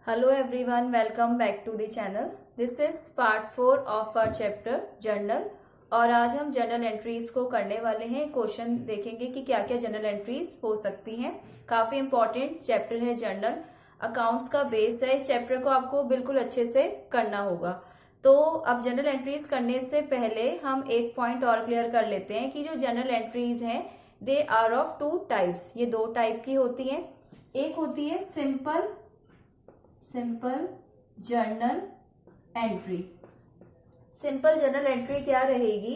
Hello everyone, welcome back to the channel. This is part 4 of our chapter journal और आज हम journal entries को करने वाले हैं। क्वेश्चन देखेंगे कि क्या क्या जर्नल एंट्रीज हो सकती हैं। काफी इंपॉर्टेंट चैप्टर है जर्नल, अकाउंट्स का बेस है। इस चैप्टर को आपको बिल्कुल अच्छे से करना होगा। तो अब जनरल एंट्रीज करने से पहले हम एक पॉइंट और क्लियर कर लेते हैं कि जो जनरल एंट्रीज हैं they are of two types. ये दो टाइप की होती हैं। एक होती है simple journal entry. Simple journal entry क्या रहेगी,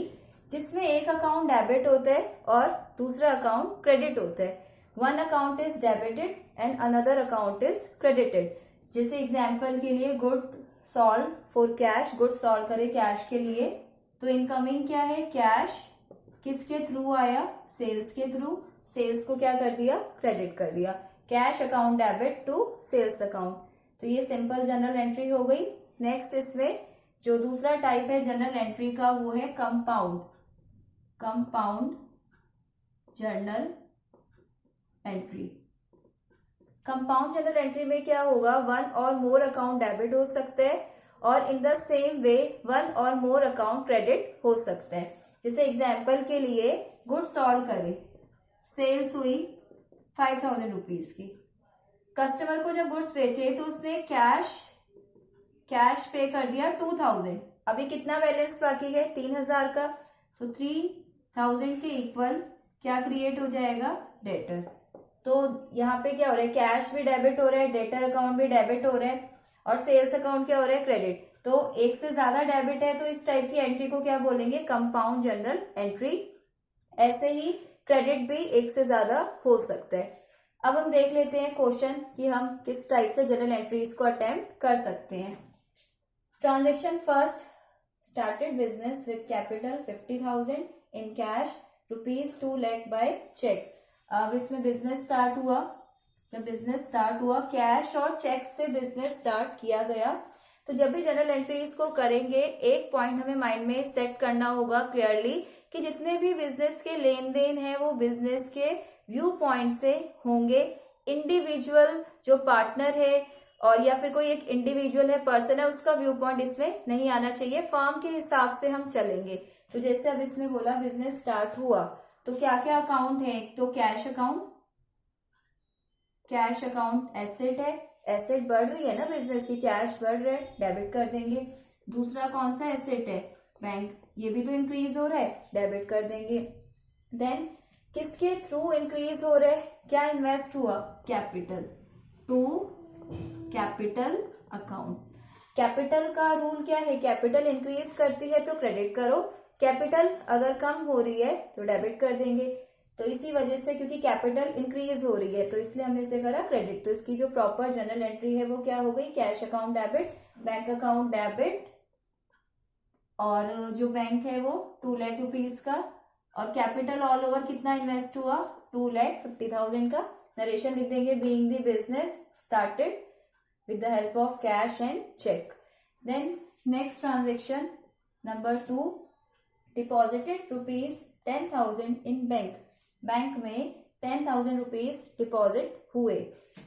जिसमें एक अकाउंट डेबिट होता है और दूसरा अकाउंट क्रेडिट होता है। One account is debited and another account is credited. जैसे एग्जांपल के लिए good solve for cash, good solve करे कैश के लिए, तो इनकमिंग क्या है, कैश किसके थ्रू आया, सेल्स के थ्रू। सेल्स को क्या कर दिया, क्रेडिट कर दिया। Cash account debit to sales account. तो ये सिंपल जनरल एंट्री हो गई। नेक्स्ट इसमें जो दूसरा टाइप है जनरल एंट्री का वो है compound journal entry. Compound general entry में क्या होगा, वन और मोर अकाउंट डेबिट हो सकते हैं और in the same way one और मोर अकाउंट क्रेडिट हो सकता है। जैसे एग्जाम्पल के लिए गुड सॉल्व करे, सेल्स हुई 5000 रुपीज की। कस्टमर को जब गुड्स बेचे तो उसने कैश पे कर दिया 2000। अभी कितना बैलेंस बाकी है, 3000 का। तो 3000 के इक्वल क्या क्रिएट हो जाएगा, डेटर। तो यहाँ पे क्या हो रहा है, कैश भी डेबिट हो रहा है, डेटर अकाउंट भी डेबिट हो रहा है और सेल्स अकाउंट क्या हो रहा है, क्रेडिट। तो एक से ज्यादा डेबिट है तो इस टाइप की एंट्री को क्या बोलेंगे, कंपाउंड जनरल एंट्री। ऐसे ही क्रेडिट भी एक से ज्यादा हो सकता है। अब हम देख लेते हैं क्वेश्चन कि हम किस टाइप से जनरल एंट्रीज को अटेम्प्ट कर सकते हैं। Transaction first, started business with capital 50,000 in cash, ₹2 lakh by cheque. अब इसमें बिजनेस स्टार्ट हुआ, जब बिजनेस स्टार्ट हुआ कैश और चेक से बिजनेस स्टार्ट किया गया। तो जब भी जनरल एंट्रीज को करेंगे एक पॉइंट हमें माइंड में सेट करना होगा क्लियरली कि जितने भी बिजनेस के लेन देन है वो बिजनेस के व्यू पॉइंट से होंगे। इंडिविजुअल जो पार्टनर है और या फिर कोई एक इंडिविजुअल है, पर्सन है, उसका व्यू पॉइंट इसमें नहीं आना चाहिए। फर्म के हिसाब से हम चलेंगे। तो जैसे अब इसमें बोला बिजनेस स्टार्ट हुआ तो क्या क्या अकाउंट है, एक तो कैश अकाउंट एसेट है, एसेट बढ़ रही है ना बिजनेस की, कैश बढ़ रहा है, डेबिट कर देंगे। दूसरा कौन सा एसेट है, बैंक, ये भी तो इंक्रीज हो रहा है, डेबिट कर देंगे। देन किसके थ्रू इंक्रीज हो रहा है, क्या इन्वेस्ट हुआ, capital to capital account. Capital का रूल क्या है, कैपिटल इंक्रीज करती है तो क्रेडिट करो, कैपिटल अगर कम हो रही है तो डेबिट कर देंगे। तो इसी वजह से क्योंकि कैपिटल इंक्रीज हो रही है तो इसलिए हमने इसे करा क्रेडिट। तो इसकी जो प्रॉपर जनरल एंट्री है वो क्या हो गई, cash account debit, bank account debit, और जो बैंक है वो 2 लाख रुपीज का, और कैपिटल ऑल ओवर कितना इन्वेस्ट हुआ, 2,50,000 का। नरेशन लिख देंगे, being the business started with the help of cash and cheque. Then next transaction number 2, deposited ₹10,000 in bank. Bank में 10,000 रुपीज डिपॉजिट हुए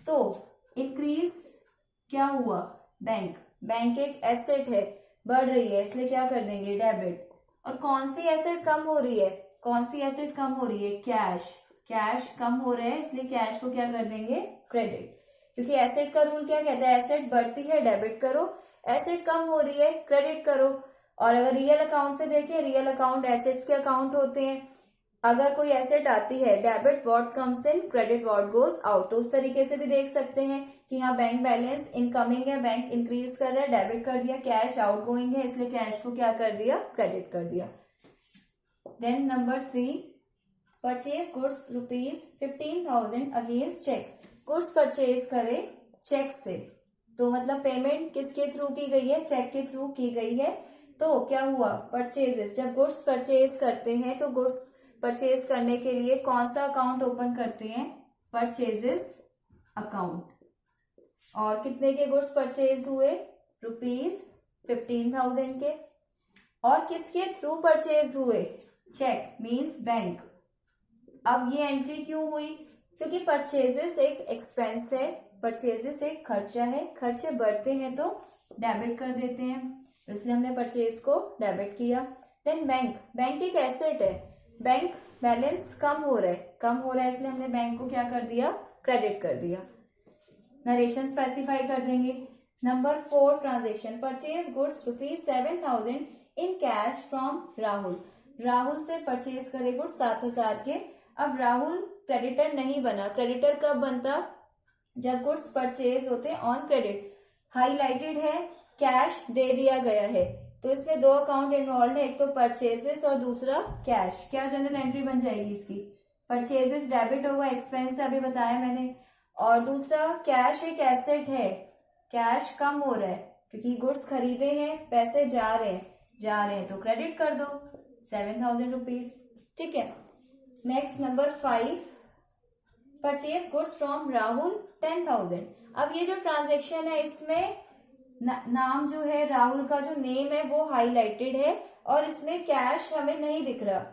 तो इंक्रीज क्या हुआ, बैंक एक एसेट है, बढ़ रही है, इसलिए क्या कर देंगे, डेबिट। और कौन सी एसेट कम हो रही है, कैश कम हो रहा है, इसलिए कैश को क्या कर देंगे, क्रेडिट। क्योंकि एसेट का रूल क्या कहता है, एसेट बढ़ती है डेबिट करो, एसेट कम हो रही है क्रेडिट करो। और अगर रियल अकाउंट से देखें, रियल अकाउंट एसेट्स के अकाउंट होते हैं। अगर कोई एसेट आती है, debit what comes in, credit what goes out. तो उस तरीके से भी देख सकते हैं कि हाँ बैंक बैलेंस इनकमिंग है, बैंक इंक्रीज कर रहा है, डेबिट कर दिया, कैश आउट गोइंग है, इसलिए कैश को क्या कर दिया, क्रेडिट कर दिया। Then number 3, purchase goods ₹15,000 against cheque. Goods purchase करे चेक से, तो मतलब पेमेंट किसके थ्रू की गई है, चेक के थ्रू की गई है। तो क्या हुआ, परचेजेस, जब गुड्स परचेज करते हैं तो गुड्स परचेज करने के लिए कौन सा अकाउंट ओपन करते हैं, परचेजेस अकाउंट। और कितने के गुड्स परचेज हुए, ₹15,000 के। और किसके थ्रू परचेज हुए, चेक मींस बैंक। अब ये एंट्री क्यों हुई, क्योंकि परचेजेस एक एक्सपेंस है, परचेजेस एक खर्चा है, खर्चे बढ़ते हैं तो डेबिट कर देते हैं, इसलिए हमने परचेज को डेबिट किया। देन बैंक, बैंक एक एसेट है, बैंक बैलेंस कम हो रहा है इसलिए हमने बैंक को क्या कर दिया, क्रेडिट कर दिया। नरेशन स्पेसिफाई कर देंगे। Number 4 transaction, purchase goods ₹7,000 in cash from Rahul. Rahul से परचेज करे गुड्स 7,000 के। अब राहुल क्रेडिटर नहीं बना, क्रेडिटर कब बनता, जब गुड्स परचेज होते ऑन क्रेडिट। हाईलाइटेड है, कैश दे दिया गया है, तो इसमें दो अकाउंट इन्वॉल्व है, एक तो परचेजेस और दूसरा कैश। क्या जनरल एंट्री बन जाएगी इसकी, परचेजेस डेबिट होगा, एक्सपेंस अभी बताया मैंने, और दूसरा कैश एक एसेट है, कैश कम हो रहा है क्योंकि गुड्स खरीदे हैं, पैसे जा रहे हैं तो क्रेडिट कर दो 7,000 रुपीज। ठीक है। Next number 5, purchase goods from Rahul 10,000। अब ये जो ट्रांजेक्शन है इसमें नाम जो है राहुल का जो नेम है वो हाईलाइटेड है और इसमें कैश हमें नहीं दिख रहा।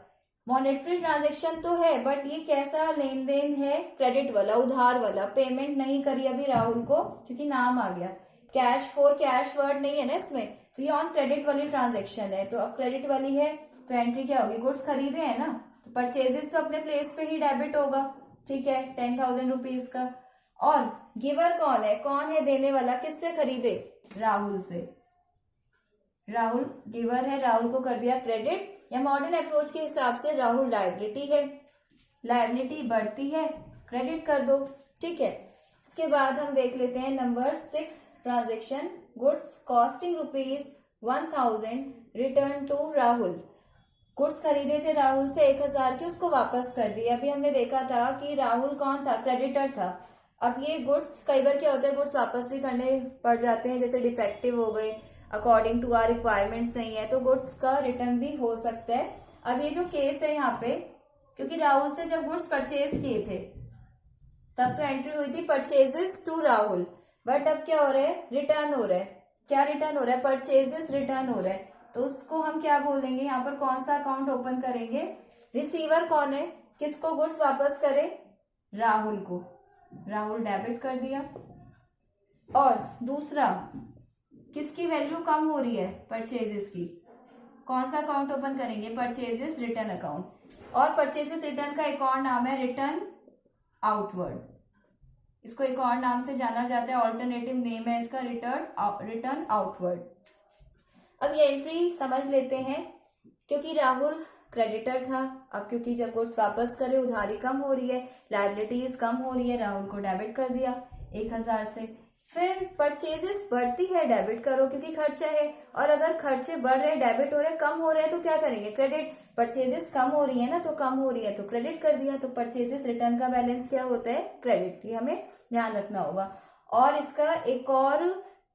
मॉनेटरी ट्रांजेक्शन तो है बट ये कैसा लेन देन है, क्रेडिट वाला, उधार वाला, पेमेंट नहीं करी अभी राहुल को क्योंकि नाम आ गया। कैश फॉर कैश वर्ड नहीं है ना इसमें, तो ये ऑन क्रेडिट वाली ट्रांजेक्शन है। तो अब क्रेडिट वाली है तो एंट्री क्या होगी, गुड्स खरीदे हैं ना, तो परचेजेस तो अपने प्लेस पे ही डेबिट होगा। ठीक है, 10,000 रुपीज का। और गिवर कौन है देने वाला, किससे खरीदे, राहुल से। राहुल गिवर है, राहुल को कर दिया क्रेडिट, या मॉडर्न अप्रोच के हिसाब से राहुल लायबिलिटी है, लायबिलिटी बढ़ती है, क्रेडिट कर दो। ठीक है। इसके बाद हम देख लेते हैं number 6 transaction, goods costing ₹1,000 return to Rahul. Goods खरीदे थे राहुल से 1,000 के, उसको वापस कर दिए। अभी हमने देखा था कि राहुल कौन था, क्रेडिटर था। अब ये गुड्स कई बार क्या होता है, गुड्स वापस भी करने पड़ जाते हैं, जैसे डिफेक्टिव हो गए, अकॉर्डिंग टू आवर रिक्वायरमेंट्स नहीं है, तो गुड्स का रिटर्न भी हो सकता है। अब ये जो केस है यहाँ पे, क्योंकि राहुल से जब गुड्स परचेज किए थे तब तो एंट्री हुई थी परचेजेस टू राहुल, बट अब क्या हो रहा है, रिटर्न हो रहा है। क्या रिटर्न हो रहा है, परचेजेस रिटर्न हो रहा है, तो उसको हम क्या बोलेंगे, यहाँ पर कौन सा अकाउंट ओपन करेंगे, रिसीवर कौन है, किसको गुड्स वापस करे, राहुल को, राहुल डेबिट कर दिया। और दूसरा किसकी वैल्यू कम हो रही है, परचेजेस की, कौन सा अकाउंट ओपन करेंगे, परचेजेस रिटर्न अकाउंट। और परचेजेस रिटर्न का एक और नाम है रिटर्न आउटवर्ड, इसको एक और नाम से जाना जाता है, ऑल्टरनेटिव नेम है इसका रिटर्न आउटवर्ड। अब ये एंट्री समझ लेते हैं, क्योंकि राहुल क्रेडिटर था, अब क्योंकि जब गुड्स वापस करे उधारी कम हो रही है, लायबिलिटीज कम हो रही है, राहुल को डेबिट कर दिया 1,000 से। फिर परचेजेस बढ़ती है, डेबिट करो क्योंकि खर्चा है, और अगर खर्चे बढ़ रहे हैं, डेबिट हो रहे हैं, कम हो रहे हैं तो क्या करेंगे, क्रेडिट। परचेजेस कम हो रही है ना, तो कम हो रही है तो क्रेडिट कर दिया, तो परचेजेस रिटर्न का बैलेंस क्या होता है, क्रेडिट। ये हमें ध्यान रखना होगा। और इसका एक और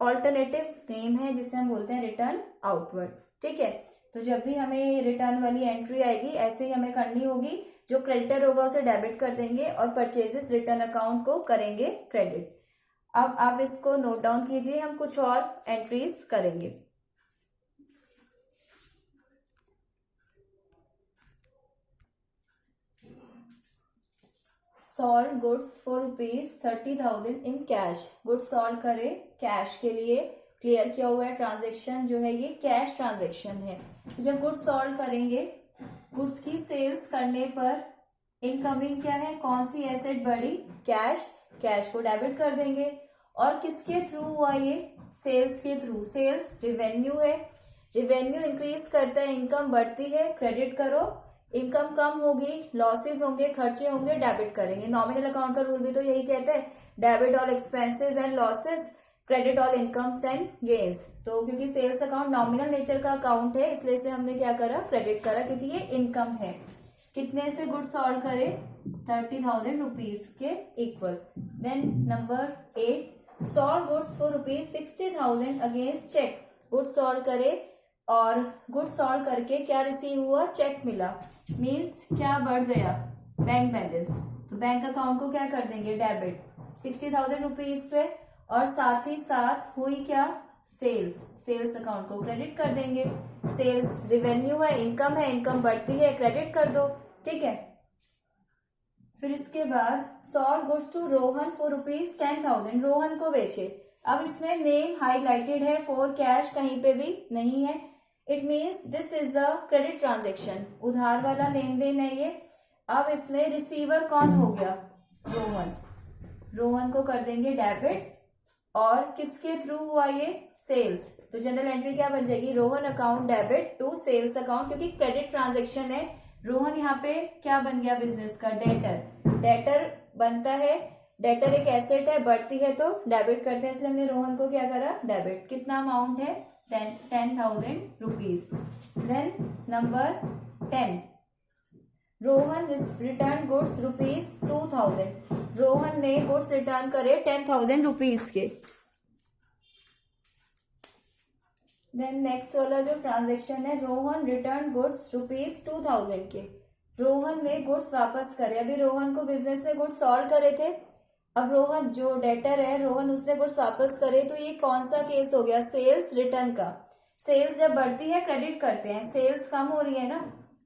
ऑल्टरनेटिव नेम है जिसे हम बोलते हैं रिटर्न आउटवर्ड। ठीक है। तो जब भी हमें रिटर्न वाली एंट्री आएगी ऐसे ही हमें करनी होगी, जो क्रेडिटर होगा उसे डेबिट कर देंगे और परचेजेस रिटर्न अकाउंट को करेंगे क्रेडिट। अब आप इसको नोट डाउन कीजिए, हम कुछ और एंट्रीज करेंगे। Sold goods for ₹30,000 in cash. Goods sold करे कैश के लिए, क्लियर किया हुआ है, ट्रांजेक्शन जो है ये कैश ट्रांजेक्शन है। तो जब गुड्स सॉल्ड करेंगे, गुड्स की सेल्स करने पर इनकमिंग क्या है, कौन सी एसेट बढ़ी, कैश, कैश को डेबिट कर देंगे। और किसके थ्रू हुआ ये, सेल्स के थ्रू, सेल्स रिवेन्यू है, रिवेन्यू इंक्रीज करता है, इनकम बढ़ती है, क्रेडिट करो। इनकम कम होगी, लॉसेस होंगे, खर्चे होंगे, डेबिट करेंगे। नॉमिनल अकाउंट का रूल भी तो यही कहता है, debit all expenses and losses, credit all incomes and gains. तो क्योंकि सेल्स अकाउंट नॉमिनल नेचर का अकाउंट है इसलिए इसे हमने क्या करा, क्रेडिट करा, क्योंकि ये इनकम है। कितने से गुड्स सॉल्व करे, 30,000 रुपीज के equal. Then number 8, solve goods for ₹60,000 against cheque. Goods solve करे और गुड्स सॉल्व करके क्या रिसीव हुआ, चेक मिला, मीन्स क्या बढ़ गया, बैंक बैलेंस। तो बैंक अकाउंट को क्या कर देंगे, डेबिट 60,000 रुपीज से, और साथ ही साथ हुई क्या, सेल्स, सेल्स अकाउंट को क्रेडिट कर देंगे। सेल्स रिवेन्यू है, इनकम बढ़ती है, क्रेडिट कर दो। ठीक है। फिर इसके बाद sold goods to Rohan for ₹10,000, Rohan को बेचे। अब इसमें नेम हाईलाइटेड है, फॉर कैश कहीं पे भी नहीं है। It means this is a credit transaction, उधार वाला लेन देन है ये। अब इसमें रिसीवर कौन हो गया? रोहन। रोहन को कर देंगे डेबिट, और किसके थ्रू हुआ ये? सेल्स। तो जनरल एंट्री क्या बन जाएगी? Rohan account debit to sales account, क्योंकि क्रेडिट ट्रांजेक्शन है। रोहन यहाँ पे क्या बन गया बिजनेस का? डेटर। डेटर बनता है, डेटर एक एसेट है, बढ़ती है तो डेबिट करते हैं, इसलिए हमने रोहन को क्या करा? डेबिट। कितना अमाउंट है? 10,000 rupees. Then number 10, Rohan return goods ₹2,000, Rohan ने गुड्स रिटर्न करे 10,000 रुपीज के। देन नेक्स्ट वाला जो ट्रांजेक्शन है, रोहन रिटर्न गुड्स ₹2,000 के, रोहन ने गुड्स वापस करे। अभी रोहन को बिजनेस में गुड्स सॉल्व करे थे, अब रोहन जो डेटर है, रोहन उसने गुड्स वापस करे, तो ये कौन सा केस हो गया? सेल्स रिटर्न का। सेल्स जब बढ़ती है क्रेडिट करते हैं, सेल्स कम हो रही है ना,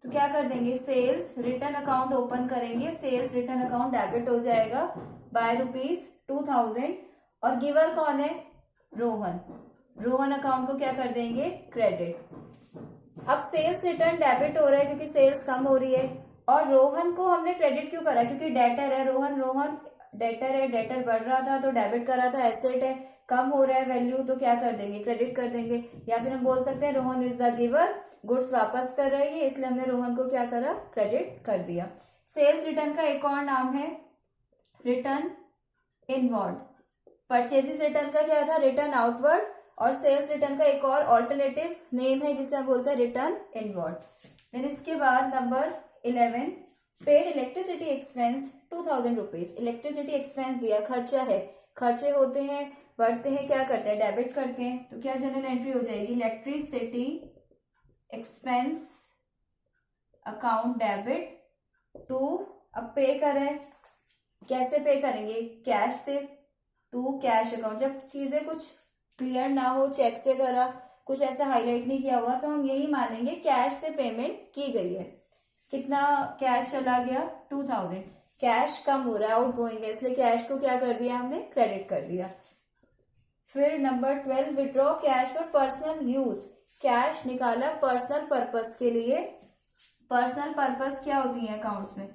तो क्या कर देंगे? सेल्स रिटर्न अकाउंट ओपन करेंगे, सेल्स रिटर्न अकाउंट डेबिट हो जाएगा बाय ₹2,000, और गिवर कौन है? रोहन। रोहन अकाउंट को क्या कर देंगे? क्रेडिट। अब सेल्स रिटर्न डेबिट हो रहा है क्योंकि सेल्स कम हो रही है, और रोहन को हमने क्रेडिट क्यों करा? क्योंकि डेटर है, रोहन डेटर है, डेटर बढ़ रहा था तो डेबिट कर रहा था, एसेट है, कम हो रहा है वैल्यू तो क्या कर देंगे? क्रेडिट कर देंगे। या फिर हम बोल सकते हैं Rohan is the giver, goods वापस कर रही है, इसलिए हमने रोहन को क्या करा? क्रेडिट कर दिया। सेल्स रिटर्न का एक और नाम है रिटर्न इनवर्ड। परचेजिंग रिटर्न का क्या था? रिटर्न आउटवर्ड, और सेल्स रिटर्न का एक और ऑल्टरनेटिव नेम है जिसे हम बोलते हैं रिटर्न इनवर्ड। देन इसके बाद number 11, paid electricity expense 2,000 rupees. Electricity expense दिया, खर्चा है, खर्चे होते हैं, बढ़ते हैं, क्या करते हैं? डेबिट करते हैं, तो क्या जनरल एंट्री हो जाएगी? Electricity expense account debit to, अब पे करें, कैसे पे करेंगे? कैश से, टू कैश अकाउंट। जब चीजें कुछ क्लियर ना हो, चेक से करा, कुछ ऐसा हाईलाइट नहीं किया हुआ, तो हम यही मानेंगे कैश से पेमेंट की गई है। कितना कैश चला गया? 2,000। कैश कम हो रहा है, आउट गोइंग है, इसलिए कैश को क्या कर दिया हमने? क्रेडिट कर दिया। फिर number 12, withdraw cash for personal use. Cash निकाला पर्सनल पर्पस के लिए। पर्सनल पर्पस क्या होती है अकाउंट्स में?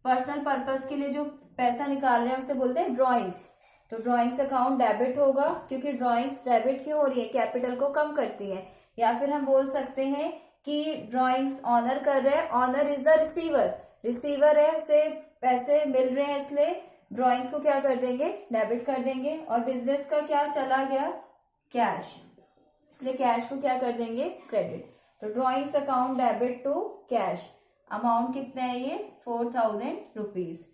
पर्सनल पर्पस के लिए जो पैसा निकाल रहे हैं उसे बोलते हैं ड्रॉइंग्स। तो ड्रॉइंग्स अकाउंट डेबिट होगा, क्योंकि ड्रॉइंग्स डेबिट क्यों हो रही है? कैपिटल को कम करती है। या फिर हम बोल सकते हैं कि ड्रॉइंग्स ऑनर कर रहे हैं, owner is the receiver, receiver है, उसे पैसे मिल रहे हैं, इसलिए ड्रॉइंग्स को क्या कर देंगे? डेबिट कर देंगे। और बिजनेस का क्या चला गया? कैश, इसलिए कैश को क्या कर देंगे? क्रेडिट। तो drawings account debit to cash. Amount कितना है ये? 4,000 रुपीज।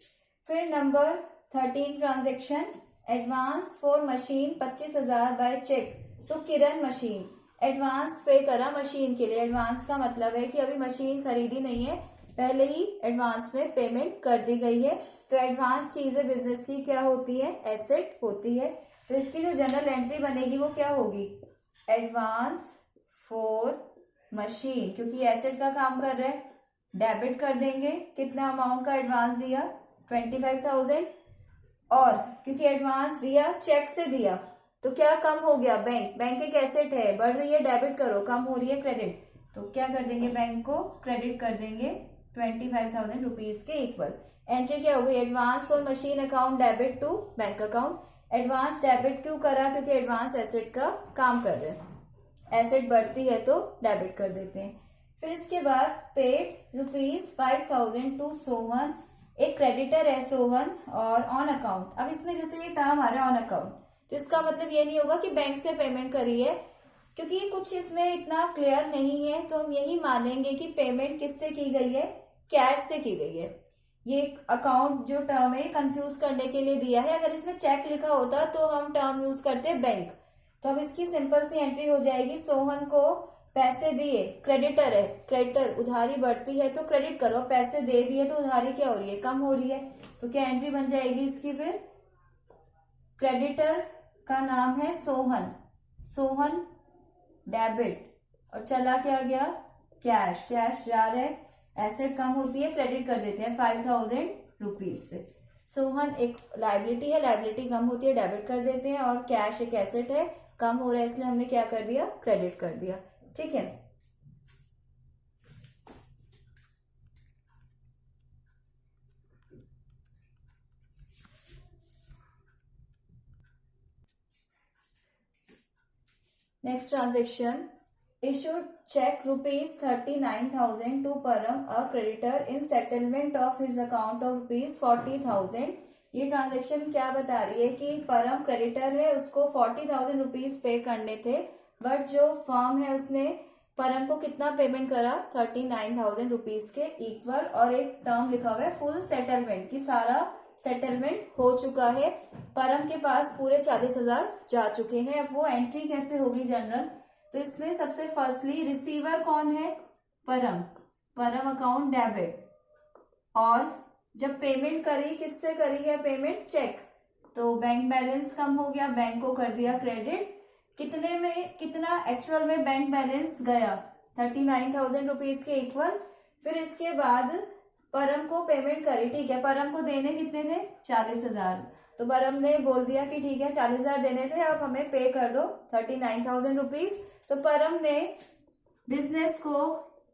फिर number 13 transaction, advance for machine 25,000 by cheque to Kiran machine. Advance pay करा मशीन के लिए। एडवांस का मतलब है कि अभी मशीन खरीदी नहीं है, पहले ही एडवांस में पेमेंट कर दी गई है। तो एडवांस चीजें बिजनेस की क्या होती है? एसेट होती है। तो इसकी जो जनरल एंट्री बनेगी वो क्या होगी? एडवांस फॉर मशीन, क्योंकि एसेट का काम कर रहे हैं, डेबिट कर देंगे। कितना अमाउंट का एडवांस दिया? 25,000। और क्योंकि एडवांस दिया, चेक से दिया, तो क्या कम हो गया? बैंक एक एसेट है, बढ़ रही है डेबिट करो, कम हो रही है क्रेडिट, तो क्या कर देंगे? बैंक को क्रेडिट कर देंगे 25,000 रुपीज के इक्वल। एंट्री क्या हो गई? Advance for machine account debit to bank account. Advance debit क्यों करा? क्योंकि एडवांस एसेट का काम कर रहे हैं, एसेट बढ़ती है तो डेबिट कर देते हैं। फिर इसके बाद पेड ₹5,000 टू सोहन, एक क्रेडिटर है सोहन, और ऑन अकाउंट। अब इसमें जैसे ये टर्म आ रहा है ऑन अकाउंट, तो इसका मतलब ये नहीं होगा कि बैंक से पेमेंट करी है, क्योंकि कुछ इसमें इतना क्लियर नहीं है, तो हम यही मानेंगे कि पेमेंट किससे की गई है? कैश से की गई है। ये अकाउंट जो टर्म है कंफ्यूज करने के लिए दिया है, अगर इसमें चेक लिखा होता तो हम टर्म यूज करते बैंक। तो अब इसकी सिंपल सी एंट्री हो जाएगी, सोहन को पैसे दिए, क्रेडिटर है, क्रेडिटर उधारी बढ़ती है तो क्रेडिट करो, पैसे दे दिए तो उधारी क्या हो रही है? कम हो रही है। तो क्या एंट्री बन जाएगी इसकी? फिर क्रेडिटर का नाम है सोहन, सोहन डेबिट, और चला क्या गया? कैश, कैश जा रहे, एसेट कम होती है, क्रेडिट कर देते हैं 5,000 रुपीज से। सोहन एक लाइबिलिटी है, लाइबिलिटी कम होती है डेबिट कर देते हैं, और कैश एक एसेट है, कम हो रहा है इसलिए हमने क्या कर दिया, क्रेडिट कर दिया। ठीक है, next transaction, issued check rupees 39,000 to Param, a creditor, in settlement of his account of rupees 40,000। ये ट्रांजेक्शन क्या बता रही है कि परम क्रेडिटर है, उसको 40,000 रुपीज पे करने थे, बट जो फर्म है उसने परम को कितना पेमेंट करा, 39,000 रुपीज के इक्वल, और एक टर्म लिखा हुआ है फुल सेटलमेंट की सारा सेटलमेंट हो चुका है, परम के पास पूरे 40,000 जा चुके हैं। अब वो एंट्री कैसे होगी जनरल, तो इसमें सबसे फर्स्टली रिसीवर कौन है, परम, परम अकाउंट डेबिट, और जब पेमेंट करी किससे करी है पेमेंट, चेक, तो बैंक बैलेंस कम हो गया, बैंक को कर दिया क्रेडिट, कितने में, कितना एक्चुअल में बैंक बैलेंस गया 39,000 रुपीज के इक्वल। फिर इसके बाद परम को पेमेंट करी, ठीक है, परम को देने कितने थे, 40,000, तो परम ने बोल दिया कि ठीक है 40,000 देने थे, आप हमें पे कर दो 39,000 रुपीज। तो परम ने बिजनेस को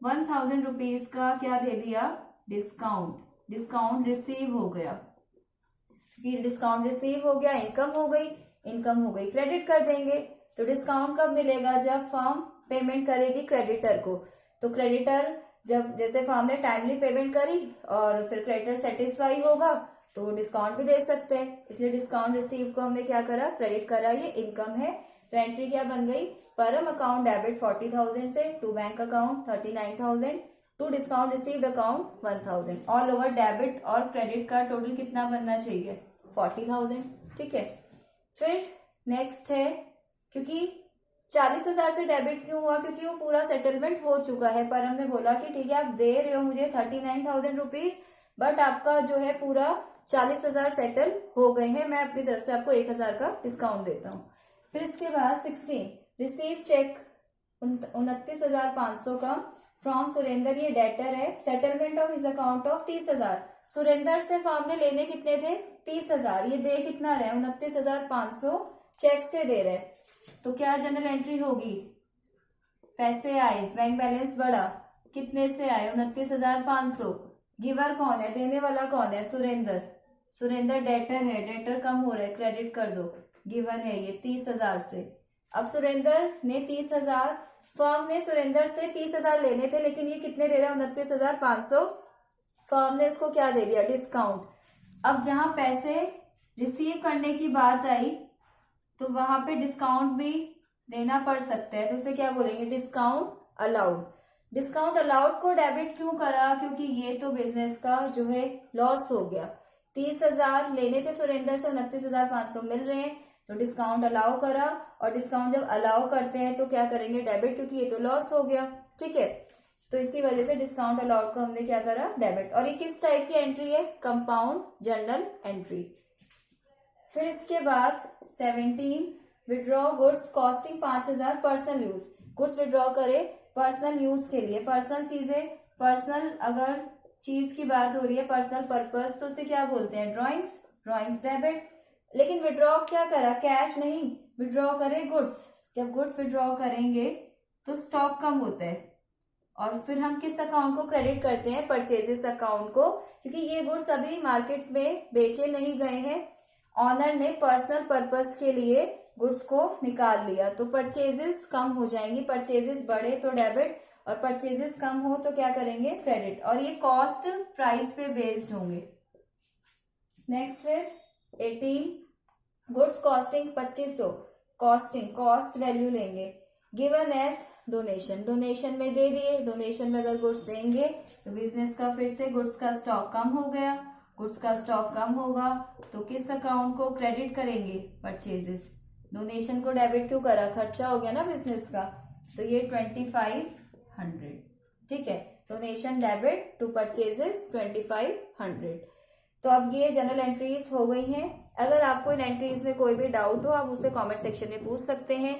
1,000 रुपीज का क्या दे दिया, डिस्काउंट, डिस्काउंट रिसीव हो गया, फिर डिस्काउंट रिसीव हो गया, इनकम हो गई, इनकम हो गई, क्रेडिट कर देंगे। तो डिस्काउंट कब मिलेगा, जब फर्म पेमेंट करेगी क्रेडिटर को, तो क्रेडिटर जब, जैसे फर्म ने टाइमली पेमेंट करी और फिर क्रेडिटर सेटिस्फाई होगा तो डिस्काउंट भी दे सकते हैं, इसलिए डिस्काउंट रिसीव को हमने क्या करा, क्रेडिट करा, ये इनकम है। तो एंट्री क्या बन गई, परम अकाउंट डेबिट 40,000 से to bank account 39,000 to discount received account 1,000। All over debit और क्रेडिट का टोटल कितना बनना चाहिए, 40,000। ठीक है, फिर नेक्स्ट है, क्योंकि 40,000 से डेबिट क्यों हुआ, क्योंकि वो पूरा सेटलमेंट हो चुका है, परम ने बोला कि ठीक है आप दे रहे हो मुझे 39,000 रुपीज, बट आपका जो है पूरा 40,000 सेटल हो गए हैं, मैं अपनी तरफ से आपको 1,000 का डिस्काउंट देता हूँ। फिर इसके बाद 16, रिसीव चेक 29,500 का फ्रॉम सुरेंद्र, ये डेटर है, settlement of his account of 30,000। Surendra से फर्म ने लेने कितने थे, 30,000, ये दे कितना रहे, 29,500 चेक से दे रहे, तो क्या जनरल एंट्री होगी, पैसे आए, बैंक बैलेंस बढ़ा, कितने से आए, 29,500, गिवर कौन है, देने वाला कौन है, सुरेंद्र, सुरेंद्र डेटर है, डेटर कम हो रहा है, क्रेडिट कर दो, गिवन है ये 30,000 से। अब सुरेंद्र ने 30,000, फर्म ने सुरेंद्र से 30,000 लेने थे, लेकिन ये कितने दे रहा है, 29,500, फर्म ने इसको क्या दे दिया, डिस्काउंट। अब जहां पैसे रिसीव करने की बात आई तो वहां पे डिस्काउंट भी देना पड़ सकता है, तो उसे क्या बोलेंगे, डिस्काउंट अलाउड। डिस्काउंट अलाउड को डेबिट क्यों करा, क्योंकि ये तो बिजनेस का जो है लॉस हो गया, 30,000 लेने थे सुरेंद्र से, 29,500 मिल रहे हैं, तो डिस्काउंट अलाउ करा, और डिस्काउंट जब अलाउ करते हैं तो क्या करेंगे, डेबिट, क्योंकि ये तो लॉस हो गया। ठीक है, तो इसी वजह से डिस्काउंट अलाउड को हमने क्या करा, डेबिट। और ये किस टाइप की एंट्री है, कंपाउंड जर्नल एंट्री। फिर इसके बाद 17, withdraw goods costing 5,000 personal use, goods withdraw करे पर्सनल यूज के लिए, पर्सनल चीजें, पर्सनल अगर चीज की बात हो रही है, पर्सनल पर्पस, तो उसे क्या बोलते हैं, ड्रॉइंग्स, ड्रॉइंग्स डेबिट। लेकिन विड्रॉ क्या करा, कैश नहीं, विड्रॉ करे गुड्स, जब गुड्स विड्रॉ करेंगे तो स्टॉक कम होता है, और फिर हम किस अकाउंट को क्रेडिट करते हैं, परचेजेस अकाउंट को, क्योंकि ये गुड्स अभी मार्केट में बेचे नहीं गए हैं, ऑनर ने पर्सनल पर्पस के लिए गुड्स को निकाल लिया, तो परचेजेस कम हो जाएंगी, परचेजेस बढ़े तो डेबिट, और परचेजेस कम हो तो क्या करेंगे, क्रेडिट, और ये कॉस्ट प्राइस पे बेस्ड होंगे। नेक्स्ट फिर 18, goods costing 2500, costing cost value लेंगे, गिवन एज डोनेशन, डोनेशन में दे दिए, डोनेशन में अगर गुड्स देंगे तो बिजनेस का फिर से गुड्स का स्टॉक कम हो गया, गुड्स का स्टॉक कम होगा तो किस अकाउंट को क्रेडिट करेंगे, परचेजेस। डोनेशन को डेबिट क्यों करा, खर्चा हो गया ना बिजनेस का, तो ये 2500। ठीक है, डोनेशन डेबिट टू परचेजेस 2500। तो अब ये जनरल एंट्रीज हो गई हैं। अगर आपको इन एंट्रीज में कोई भी डाउट हो आप उसे कमेंट सेक्शन में पूछ सकते हैं,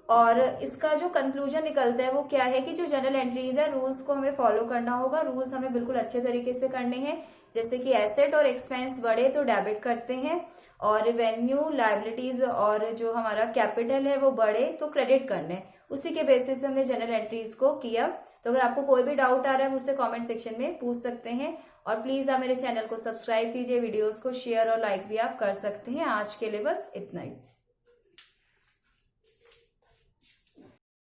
और इसका जो कंक्लूजन निकलता है वो क्या है कि जो जनरल एंट्रीज है रूल्स को हमें फॉलो करना होगा, रूल्स हमें बिल्कुल अच्छे तरीके से करने हैं। जैसे कि एसेट और एक्सपेंस बढ़े तो डेबिट करते हैं, और रेवेन्यू लायबिलिटीज और जो हमारा कैपिटल है वो बढ़े तो क्रेडिट करना है। उसी के बेसिस पे हमने जनरल एंट्रीज को किया। तो अगर आपको कोई भी डाउट आ रहा है मुझसे कमेंट सेक्शन में पूछ सकते हैं, और प्लीज आप मेरे चैनल को सब्सक्राइब कीजिए, वीडियोस को शेयर और लाइक भी आप कर सकते हैं। आज के लिए बस इतना ही।